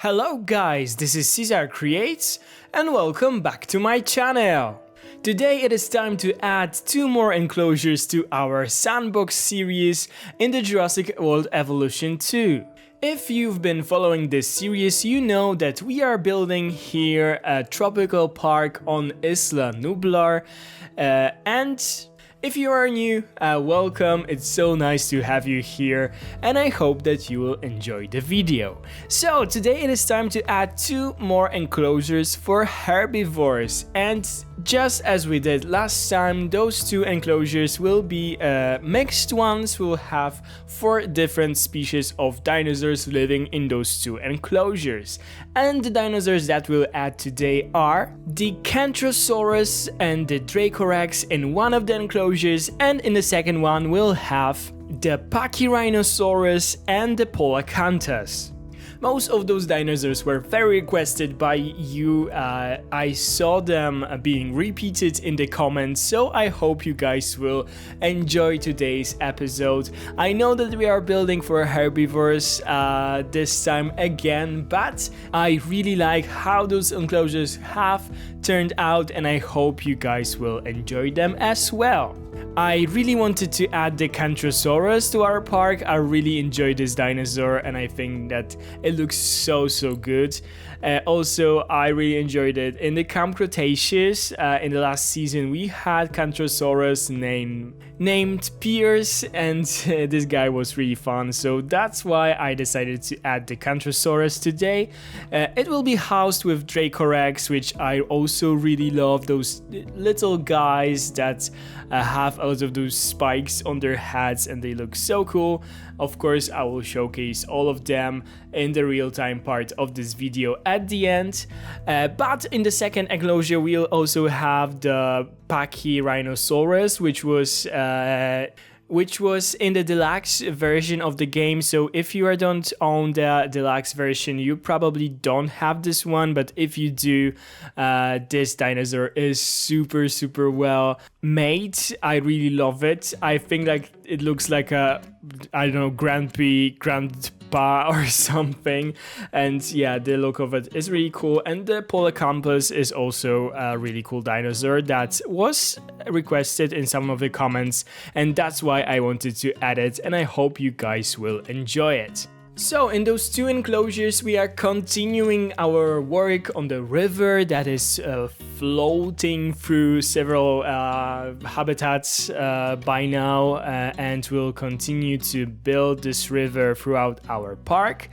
Hello guys, this is Cesar Creates and welcome back to my channel. Today it is time to add 2 more enclosures to our Sandbox series in the Jurassic World Evolution 2. If you've been following this series, you know that we are building here a tropical park on Isla Nublar and if you are new, welcome, it's so nice to have you here and I hope that you will enjoy the video. So today it is time to add 2 more enclosures for herbivores, and just as we did last time, those 2 enclosures will be mixed ones. We'll have 4 different species of dinosaurs living in those 2 enclosures. And the dinosaurs that we'll add today are the Kentrosaurus and the Dracorex in one of the enclosures, and in the second one we'll have the Pachyrhinosaurus and the Polacanthus. Most of those dinosaurs were very requested by you. I saw them being repeated in the comments, so I hope you guys will enjoy today's episode. I know that we are building for herbivores this time again, but I really like how those enclosures have turned out and I hope you guys will enjoy them as well. I really wanted to add the Kentrosaurus to our park. I really enjoy this dinosaur and I think that it looks so good. Also, I really enjoyed it in the Camp Cretaceous. In the last season we had Kentrosaurus named Pierce, and this guy was really fun, so that's why I decided to add the Kentrosaurus today. It will be housed with Dracorex, which I also really love, those little guys that have a lot of those spikes on their heads and they look so cool. Of course, I will showcase all of them in the real-time part of this video at the end. But in the second enclosure, we'll also have the Pachyrhinosaurus, which was in the Deluxe version of the game. So if you don't own the Deluxe version, you probably don't have this one, but if you do, this dinosaur is super well made. I really love it. I think like it looks like a, I don't know, grandpa or something, and yeah, the look of it is really cool. And the Polacanthus is also a really cool dinosaur that was requested in some of the comments, and that's why I wanted to add it, and I hope you guys will enjoy it. So in those 2 enclosures we are continuing our work on the river that is floating through several habitats by now, and we'll continue to build this river throughout our park.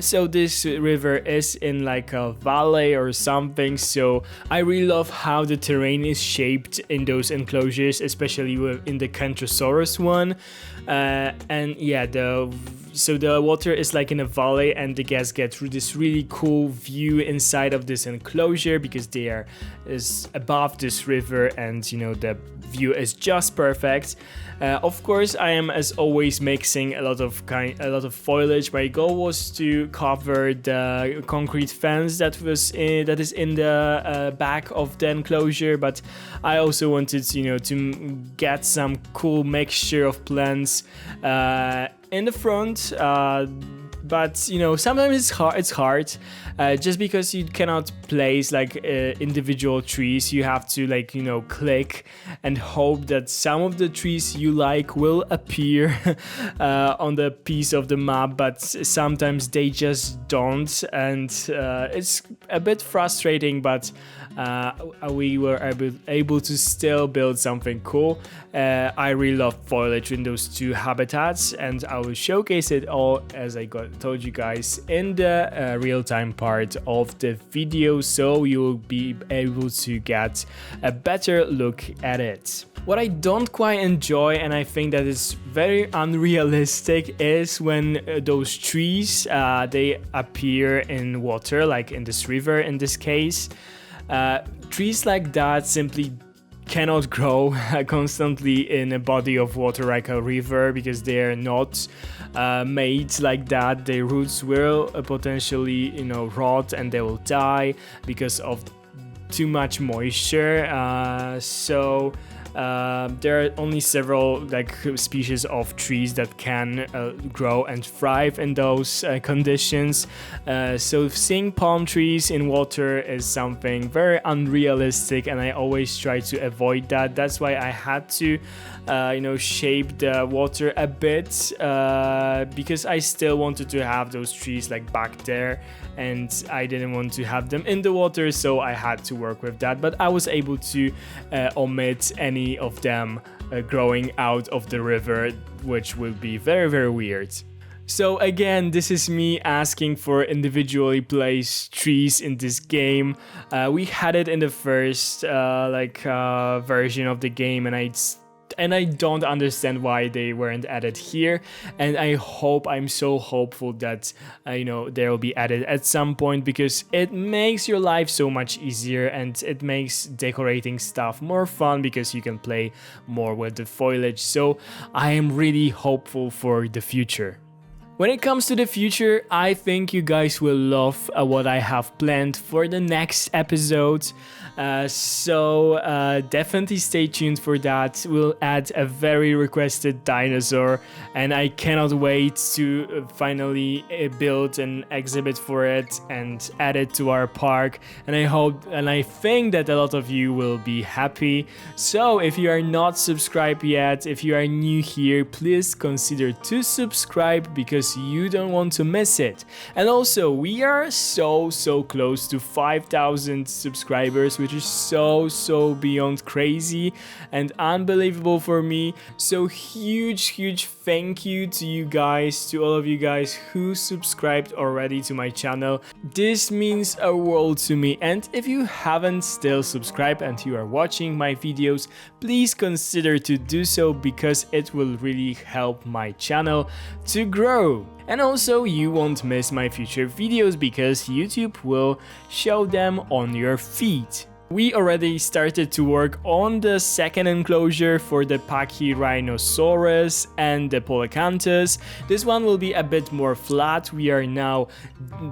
So this river is in like a valley or something, so I really love how the terrain is shaped in those enclosures, especially in the Kentrosaurus one. And yeah, so the water is like in a valley and the guests get through this really cool view inside of this enclosure because they is above this river, and you know, the view is just perfect. Of course, I am as always mixing a lot of foliage. My goal was to cover the concrete fence that is in the back of the enclosure, but I also wanted, you know, to get some cool mixture of plants in the front. But you know, sometimes it's hard just because you cannot place like individual trees. You have to, like, you know, click and hope that some of the trees you like will appear on the piece of the map, but sometimes they just don't, and it's a bit frustrating, but we were able to still build something cool. I really love foliage in those 2 habitats, and I will showcase it all, as I told you guys, in the real-time part of the video, so you will be able to get a better look at it. What I don't quite enjoy, and I think that is very unrealistic, is when those trees they appear in water, like in this river in this case. Trees like that simply cannot grow constantly in a body of water like a river because they are not made like that. Their roots will potentially, you know, rot and they will die because of too much moisture. So There are only several like species of trees that can grow and thrive in those conditions. So seeing palm trees in water is something very unrealistic, and I always try to avoid that. That's why I had to shape the water a bit, because I still wanted to have those trees like back there, and I didn't want to have them in the water, so I had to work with that. But I was able to omit any of them growing out of the river, which will be very, very weird. So again, this is me asking for individually placed trees in this game. We had it in the first version of the game, and I don't understand why they weren't added here, and I'm so hopeful that they will be added at some point, because it makes your life so much easier, and it makes decorating stuff more fun because you can play more with the foliage. So I am really hopeful for the future. When it comes to the future, I think you guys will love what I have planned for the next episode. So definitely stay tuned for that. We'll add a very requested dinosaur, and I cannot wait to finally build an exhibit for it and add it to our park. And I hope and I think that a lot of you will be happy. So if you are not subscribed yet, if you are new here, please consider to subscribe, because you don't want to miss it. And also, we are so close to 5,000 subscribers, which is so beyond crazy and unbelievable for me. So huge thank you to you guys, to all of you guys who subscribed already to my channel. This means a world to me, and if you haven't still subscribed and you are watching my videos, please consider to do so, because it will really help my channel to grow. And also, you won't miss my future videos because YouTube will show them on your feed. We already started to work on the second enclosure for the Pachyrhinosaurus and the Polacanthus. This one will be a bit more flat. We are now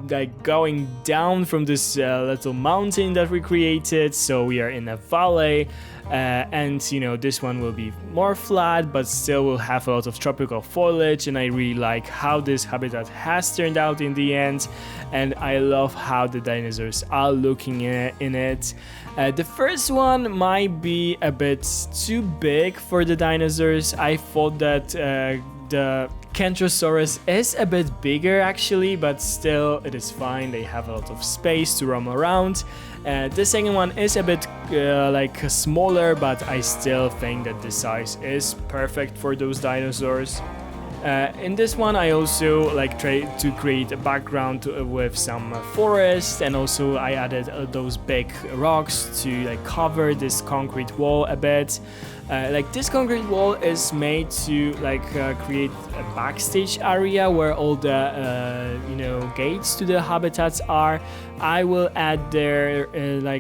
like going down from this little mountain that we created, so we are in a valley. And this one will be more flat, but still will have a lot of tropical foliage, and I really like how this habitat has turned out in the end, and I love how the dinosaurs are looking in it. The first one might be a bit too big for the dinosaurs. I thought that the Kentrosaurus is a bit bigger actually, but still it is fine. They have a lot of space to roam around. The second one is a bit smaller, but I still think that the size is perfect for those dinosaurs. In this one I also tried to create a background with some forest, and also I added those big rocks to cover this concrete wall a bit. This concrete wall is made to create a backstage area where all the gates to the habitats are. I will add there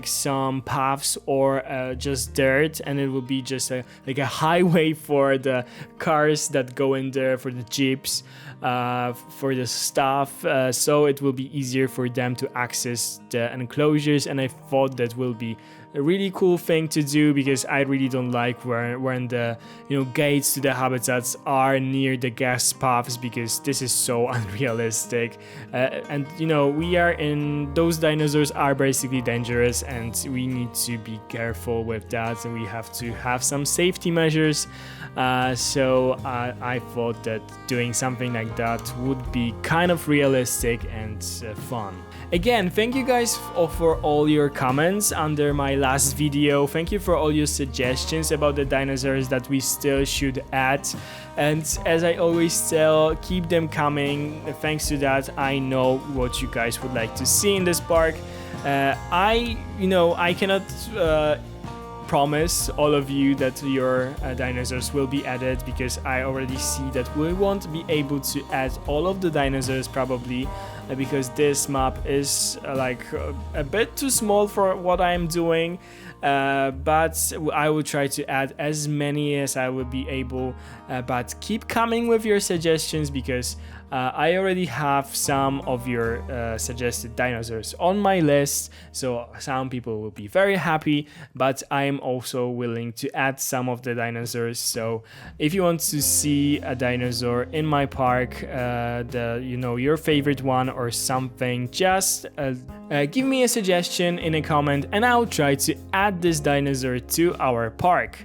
some paths or just dirt, and it will be just a highway for the cars that go in there, for the jeeps, for the stuff, so it will be easier for them to access the enclosures. And I thought that will be a really cool thing to do, because I really don't like when the gates to the habitats are near the gas paths, because this is so unrealistic. And we are in, those dinosaurs are basically dangerous, and we need to be careful with that, and we have to have some safety measures. So I thought that doing something like that would be kind of realistic and fun. Again, thank you guys for all your comments under my last video. Thank you for all your suggestions about the dinosaurs that we still should add. And as I always tell, keep them coming. Thanks to that, I know what you guys would like to see in this park. I cannot promise all of you that your dinosaurs will be added, because I already see that we won't be able to add all of the dinosaurs probably because this map is a bit too small for what I'm doing. But I will try to add as many as I will be able, but keep coming with your suggestions, because I already have some of your suggested dinosaurs on my list, so some people will be very happy, but I'm also willing to add some of the dinosaurs. So if you want to see a dinosaur in my park, your favorite one or something, just give me a suggestion in a comment and I'll try to add this dinosaur to our park.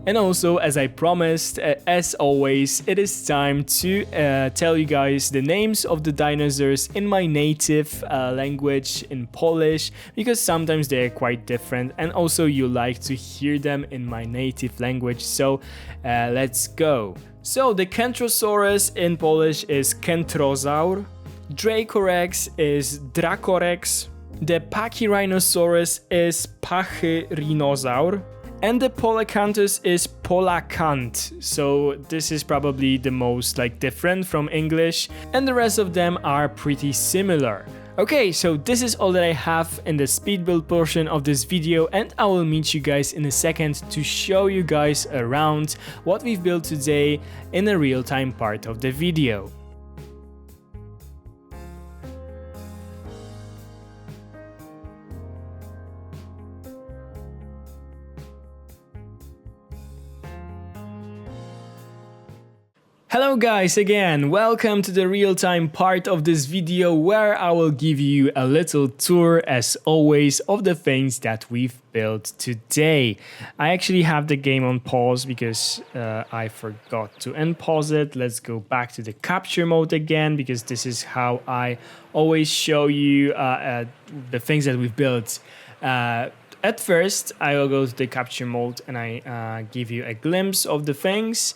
And also, as I promised, as always, it is time to tell you guys the names of the dinosaurs in my native language, in Polish, because sometimes they are quite different, and also you like to hear them in my native language. So let's go. So the Kentrosaurus in Polish is Kentrosaur, Dracorex is Dracorex, the Pachyrhinosaurus is Pachyrhinosaur, and the Polacanthus is Polacanth. So this is probably the most different from English, and the rest of them are pretty similar. Okay, so this is all that I have in the speed build portion of this video, and I will meet you guys in a second to show you guys around what we've built today in a real-time part of the video. Hello guys again, welcome to the real-time part of this video where I will give you a little tour, as always, of the things that we've built today. I actually have the game on pause because I forgot to unpause it. Let's go back to the capture mode again, because this is how I always show you the things that we've built. At first, I will go to the capture mode and I give you a glimpse of the things.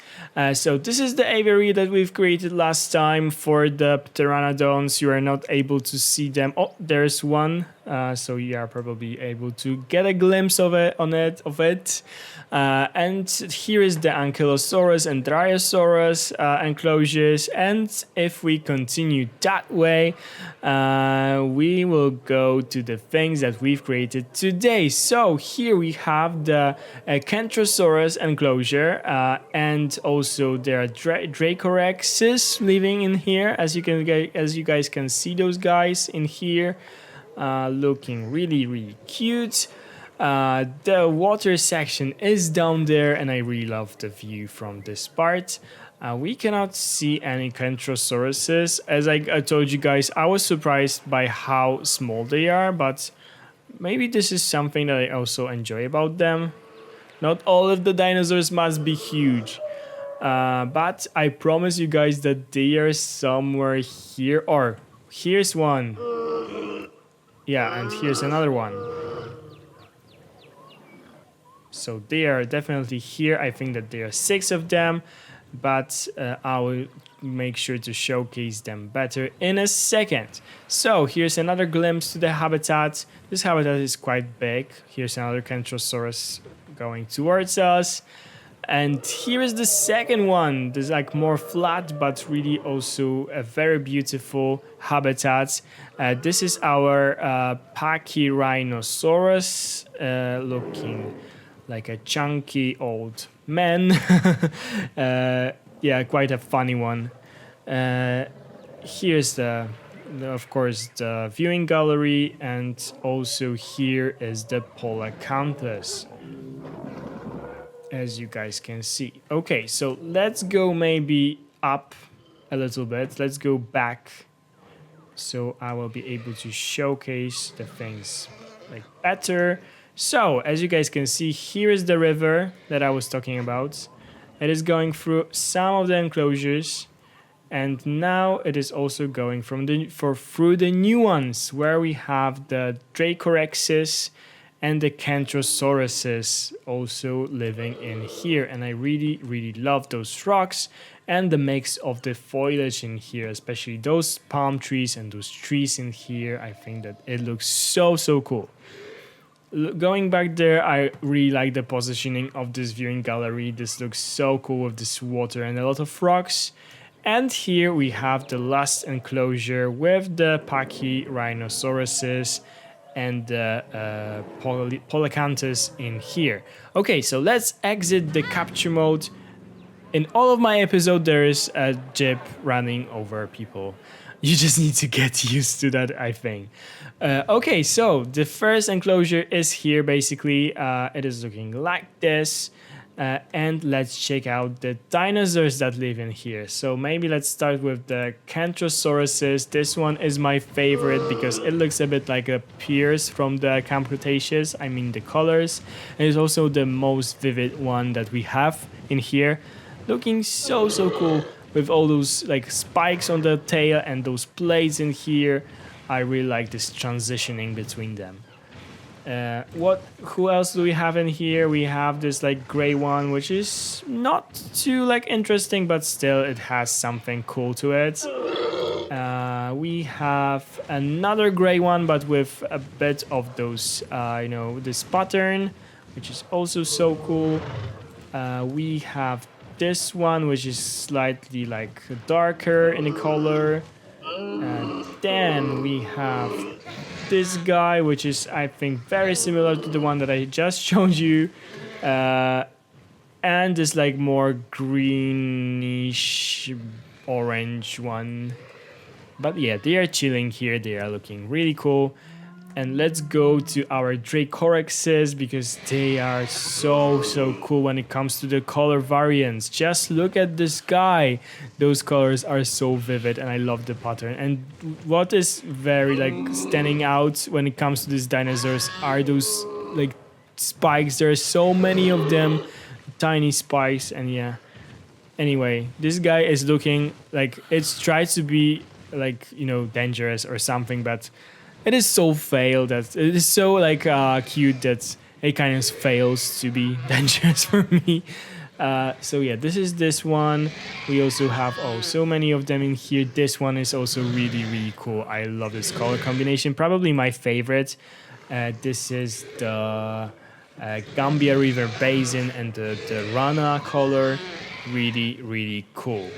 So this is the aviary that we've created last time for the pteranodons. You are not able to see them. Oh, there's one. So you are probably able to get a glimpse of it. And here is the Ankylosaurus and Dryosaurus enclosures. And if we continue that way, we will go to the things that we've created today. So here we have the Kentrosaurus enclosure, and also there are Dracorexes living in here. As you guys can see, those guys in here. Looking really cute. The water section is down there, and I really love the view from this part. We cannot see any Kentrosauruses. As I told you guys, I was surprised by how small they are, but maybe this is something that I also enjoy about them. Not all of the dinosaurs must be huge. But I promise you guys that they are somewhere here. Or here's one. Yeah, and here's another one. So they are definitely here. I think that there are 6 of them, but I will make sure to showcase them better in a second. So here's another glimpse to the habitat. This habitat is quite big. Here's another Kentrosaurus going towards us. And here is the second one. This is more flat, but really also a very beautiful habitat. This is our Pachyrhinosaurus, looking like a chunky old man. Yeah, quite a funny one. Here's of course, the viewing gallery, and also here is the Polacanthus, as you guys can see. Okay, so let's go maybe up a little bit. Let's go back so I will be able to showcase the things better. So, as you guys can see, here is the river that I was talking about. It is going through some of the enclosures, and now it is also going through the new ones, where we have the Dracorexes and the Kentrosauruses also living in here. And I really love those rocks and the mix of the foliage in here, especially those palm trees and those trees in here. I think that it looks so cool. Going back there, I really like the positioning of this viewing gallery. This looks so cool with this water and a lot of rocks. And here we have the last enclosure with the Pachyrhinosauruses and the Polacanthus in here. Okay, so let's exit the capture mode. In all of my episodes, there is a jeep running over people. You just need to get used to that, I think. Okay, so the first enclosure is here, basically. It is looking like this. And let's check out the dinosaurs that live in here. So maybe let's start with the Kentrosauruses. This one is my favorite because it looks a bit like a Pierce from the Camp Cretaceous. I mean the colors. And it's also the most vivid one that we have in here. Looking so cool with all those like spikes on the tail and those plates in here. I really like this transitioning between them. Who else do we have in here? We have this like gray one, which is not too like interesting, but still it has something cool to it. We have another gray one, but with a bit of those, this pattern, which is also so cool. We have this one, which is slightly like darker in the color. Then we have this guy, which is, I think, very similar to the one that I just showed you. And this like more greenish orange one. But yeah, they are chilling here. They are looking really cool. And let's go to our Dracorexes because they are so cool when it comes to the color variants. Just look at this guy. Those colors are so vivid and I love the pattern. And what is very like standing out when it comes to these dinosaurs are those like spikes. There are so many of them, tiny spikes, and yeah. Anyway, this guy is looking like it tries to be like, dangerous or something, but it is so failed that it is so like cute that it kind of fails to be dangerous for me. So yeah, this one. We also have so many of them in here. This one is also really cool. I love this color combination. Probably my favorite. This is the Gambia River Basin and the Rana color. Really cool.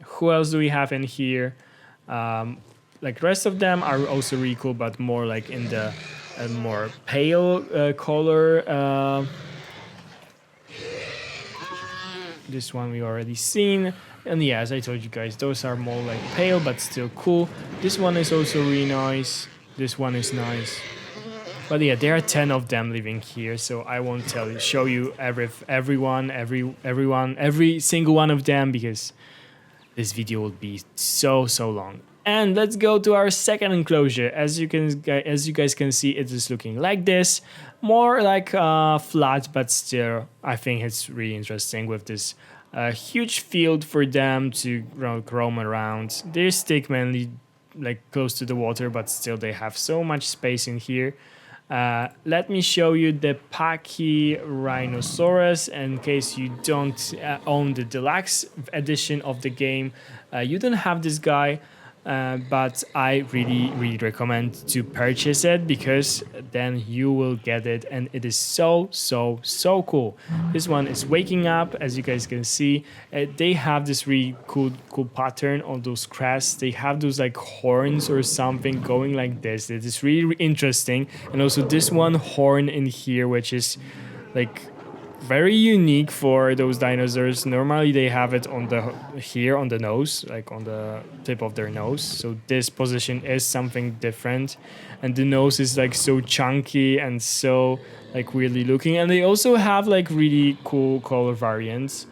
Who else do we have in here? Like the rest of them are also really cool, but more like in the more pale color. This one we already seen. And yeah, as I told you guys, those are more like pale, but still cool. This one is also really nice. This one is nice. But yeah, there are 10 of them living here, so I won't show you every single one of them because this video will be so long. And let's go to our second enclosure. As you guys can see, it is looking like this, more like flat, but still, I think it's really interesting with this huge field for them to roam around. They stick mainly like close to the water, but still they have so much space in here. Let me show you the Pachyrhinosaurus. In case you don't own the Deluxe edition of the game, you don't have this guy. But I really recommend to purchase it because then you will get it and it is so cool. This one is waking up, as you guys can see. They have this really cool pattern on those crests. They have those like horns or something going like this. It is really interesting. And also this one horn in here, which is like very unique for those dinosaurs. Normally they have it on the nose, like on the tip of their nose. So this position is something different, and the nose is like so chunky and so like weirdly looking. And they also have like really cool color variants.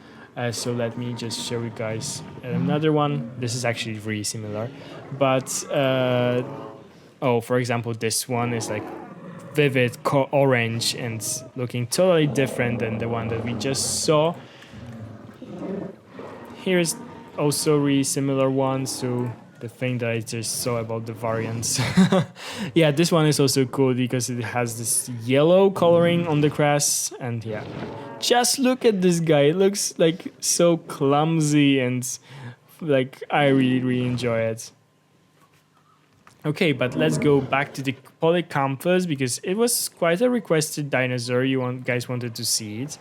So let me just show you guys another one. This is actually really similar, but for example, this one is like vivid orange and looking totally different than the one that we just saw. Here's also really similar one, so the thing that I just saw about the variants. Yeah, this one is also cool because it has this yellow coloring on the crest, and yeah, just look at this guy. It looks like so clumsy and like I really enjoy it. Okay, but let's go back to the Polacanthus because it was quite a requested dinosaur. You guys wanted to see it.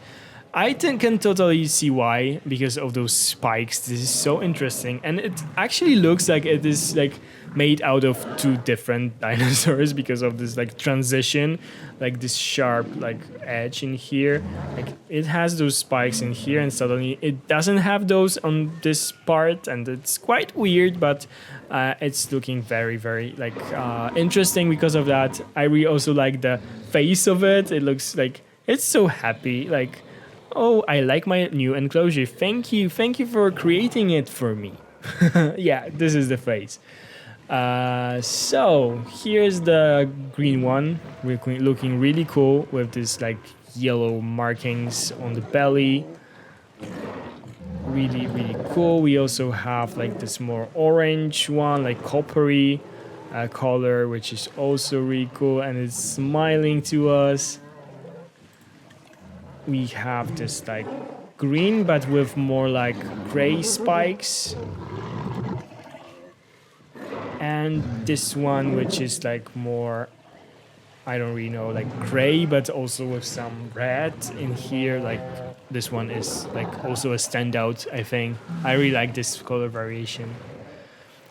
I can totally see why, because of those spikes. This is so interesting, and it actually looks like it is like made out of two different dinosaurs because of this like transition, like this sharp like edge in here. Like it has those spikes in here, and suddenly it doesn't have those on this part, and it's quite weird, but it's looking very like interesting because of that. I really also like the face of it. It looks like it's so happy, like, oh, I like my new enclosure. Thank you for creating it for me. Yeah, this is the face. So here's the green one, looking really cool with this like yellow markings on the belly. Really cool. We also have like this more orange one, like coppery color, which is also really cool, and it's smiling to us. We have this like green but with more like gray spikes, and this one which is like more, I don't really know, like gray but also with some red in here. Like this one is like also a standout, I think. I really like this color variation.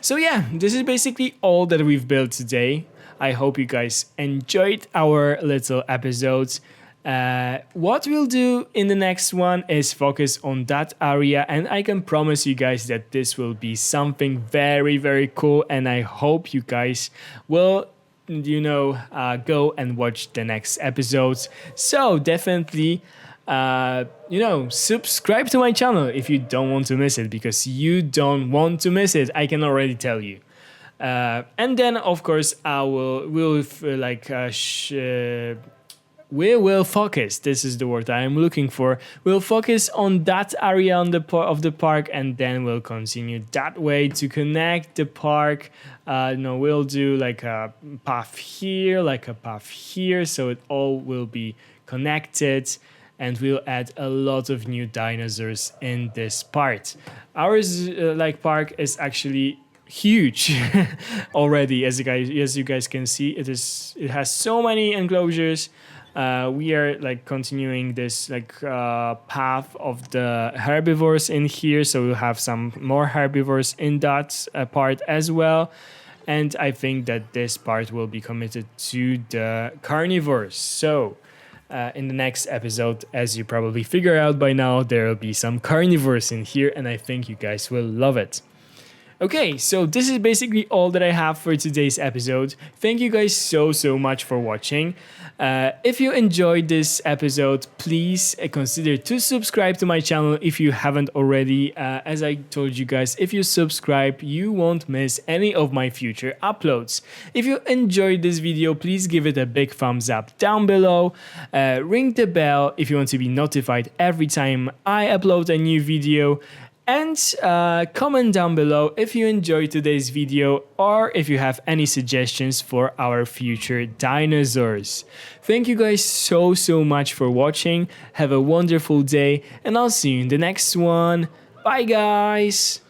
So yeah, this is basically all that we've built today. I hope you guys enjoyed our little episodes. What we'll do in the next one is focus on that area, and I can promise you guys that this will be something very cool, and I hope you guys will go and watch the next episodes. So definitely subscribe to my channel if you don't want to miss it, because you don't want to miss it, I can already tell you. And then of course we will focus. This is the word I am looking for. We'll focus on that area of the park, and then we'll continue that way to connect the park. We'll do like a path here, like a path here, so it all will be connected, and we'll add a lot of new dinosaurs in this part. Our park is actually huge already, as you guys can see. It has so many enclosures. We are like continuing this path of the herbivores in here, so we'll have some more herbivores in that part as well. And I think that this part will be committed to the carnivores. So in the next episode, as you probably figure out by now, there will be some carnivores in here, and I think you guys will love it. Okay, so this is basically all that I have for today's episode. Thank you guys so much for watching. If you enjoyed this episode, please consider to subscribe to my channel if you haven't already. As I told you guys, if you subscribe, you won't miss any of my future uploads. If you enjoyed this video, please give it a big thumbs up down below. Ring the bell if you want to be notified every time I upload a new video. And comment down below if you enjoyed today's video, or if you have any suggestions for our future dinosaurs. Thank you guys so much for watching. Have a wonderful day, and I'll see you in the next one. Bye guys!